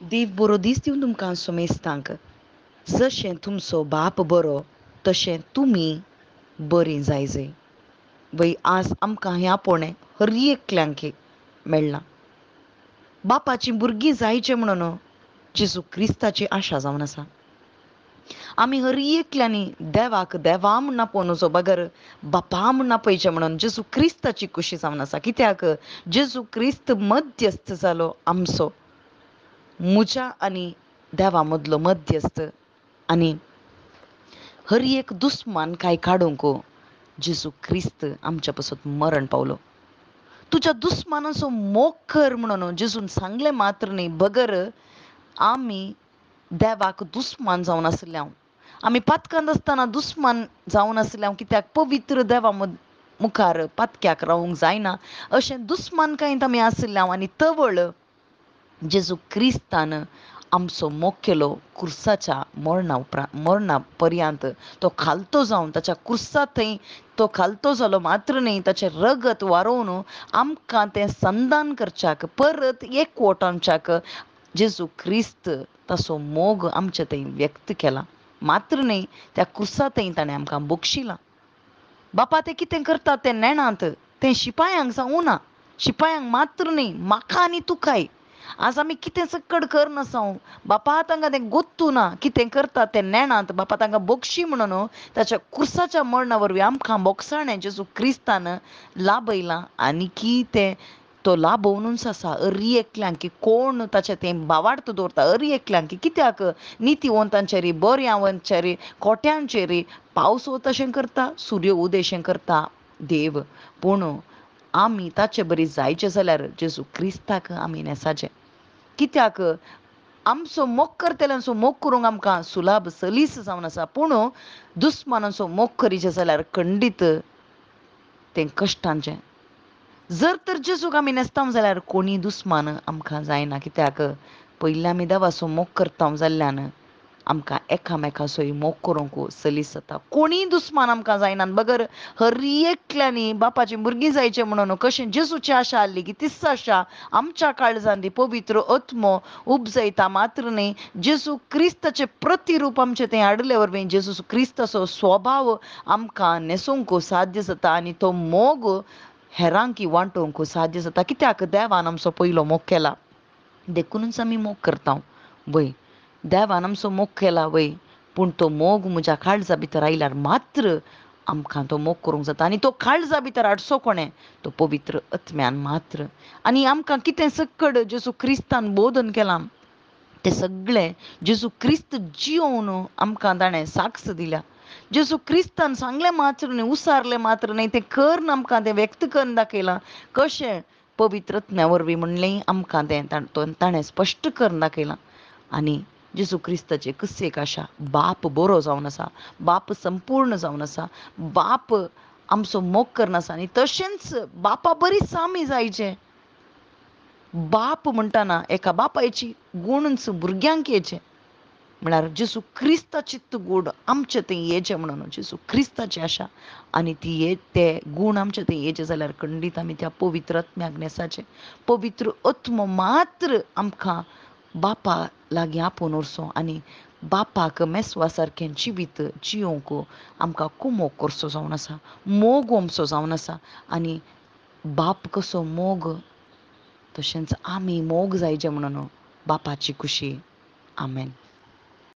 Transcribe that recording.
देव बरो दीस दिवन तुमकां सोमेस्तांक. जशें तुमचो बाप बरो तशें तुमी बरीं जाय. वय आज आमकां ह्या पोणें हर एकल्यांक मेळ्ळां. बापाचीं भुरगीं जायचें म्हणून जेजू क्रिस्ताची आशा जावन आसा. आमी हर एकल्यांनी देवाक देवा म्हूण नापोवचो बगर बापा म्हूण नापयचें म्हणून जेजू क्रिस्ताची कुशी जावन आसा. कित्याक जेजू क्रिस्त मध्यस्थ जालो आमचो, म्हज्या आनी देवा मदलो मध्यस्थ. आनी हर एक दुस्मानकाय काडूंक जेजू क्रिस्त आमच्या पासून मरण पावलो. तुज्या दुस्मानाचो मोग कर म्हणून जेजून सांगलें मात्र न्ही, बगर आमी देवाक दुस्मान जावन आसल्यांव. आमी पातकांत आसतना दुस्मान जावन आसल्यांव, कित्याक पवित्र देवा मुखार पातक्याक रावूंक जायना अशें दुस्मानकायेंत आमी आसल्यांव. आनी तवळ जेजू क्रिस्तान आमचो मोग केलो क्रुसाच्या मरणा पर्यंत. तो खालतो जावन ताच्या क्रुसा थंय तो खालतो जालो मात्र न्ही, ताचें रगत वारोवन आमकां तें संदान करच्याक परत एकवटावच्याक जेजू क्रिस्त ताचो मोग आमचे थंय व्यक्त केला. मात्र न्ही, त्या क्रुसा थंय ताणें आमकां बक्षिलां. बापा ते कितें करता तें नेणात, तें शिपायांक जावुना. शिपायांक मात्र न्ही, म्हाका आनी तुकाय. आज आमी कितें सक्कड करना जावं, बापा तांकां तें गोत्तू ना. कितें करता तें नेणात. बापा तांकां बक्षी म्हणून ताच्या क्रुसाच्या मरणा वरवीं आमकां बोगसाणें जेजू क्रिस्तान लाभयलां. आनी कितें तो लाभोवनूच आसा हर एकल्यांक, की कोण ताचें तें भावार्थ दवरता हर एकल्यांक. कित्याक नितीवंतांचेर, बऱ्यांचेर, खोट्यांचेर पावस तशें करता, सूर्य उदेशें करता देव. पूण आमी ताचे बरी जायचे जाल्यार जेजू क्रिस्ताक आमी नेसाचें. कित्याक आमचो मोग करतेल्यांचो मोग करूंक आमकां सुलाभ सलीस जावन आसा. पूण दुस्मानाचो मोग करीचे जाल्यार खंडीत तें कश्टांचें. जर तर जेजूक आमी नेसताव जाल्यार कोणी दुस्मान आमकां जायना. कित्याक पयलीं आमी देवाचो मोग करताव जाल्ल्यान आमकां एकामेकाचोय मोग करूंक सलीस जाता. कोणीय दुस्मान आमकां जायनात. बगर हर एकल्यांनी बापाचीं भुरगीं जायचें म्हणून कशें जेजूची आशा आसली, की तीच आशा आमच्या काळजांत पवित्र आत्मो उपजयता. मात्र न्ही, जेजू क्रिस्ताचें प्रतिरूप आमचें तें हाडले वरवीं जेजू क्रिस्ताचो स्वभाव आमकां नेसूंक साध्य जाता. आनी तो मोग हेरांकी वांटोवंक साध्य जाता. कित्याक देवान आमचो पयलो मोग केला देखूनच आमी मोग करता. वय देवान आमचो मोग केला वय, पूण तो मोग म्हज्या काळजा भितर आयल्यार मात्र आमकां तो मोग करूंक जाता. आनी तो काळजा भितर हाडचो कोणें? तो पवित्र आत्म्यान मात्र. आनी आमकां कितें सक्कड जेजू क्रिस्तान बोधन केलां तें सगळें जेजू क्रिस्त जियोवन आमकां ताणें साक्ष दिल्या. जेजू क्रिस्तान सांगलें मात्र न्ही, उसारलें मात्र न्ही, तें करून आमकां तें व्यक्त करून दाखयलां. कशें? पवित्र आत्म्या वरवीं म्हणलें आमकां तें ताणें स्पश्ट करून दाखयलां. आनी जेजू क्रिस्ताची कस एक आशा, बाप बरो जावन आसा, बाप संपूर्ण जावन आसा, बाप आमचो मोग करना आसा. आनी तशेंच बापा बरीच आमी जायचे. बाप म्हणटाना एका बापायची गूणच भुरग्यांक येचे. म्हळ्यार जेजू क्रिस्ताचित गूण आमचे थंय येचे म्हणून जेजू क्रिस्ताची आशा. आनी ती ते गूण आमचे थंय येचे जाल्यार खंडीत आमी त्या पवित्र आत्म्याक नेसाचे. पवित्र आत्मो मात्र आमकां बापा लागीं आपोवन व्हरचो आनी बापाक मेस्वा सारकें जिवीत जियोंक आमकां कुमोग करचो जावन आसा, मोग आमचो जावन आसा. आनी बाप कसो मोग तशेंच आमी मोग जायचे म्हणून बापाची कुशी. आमेन.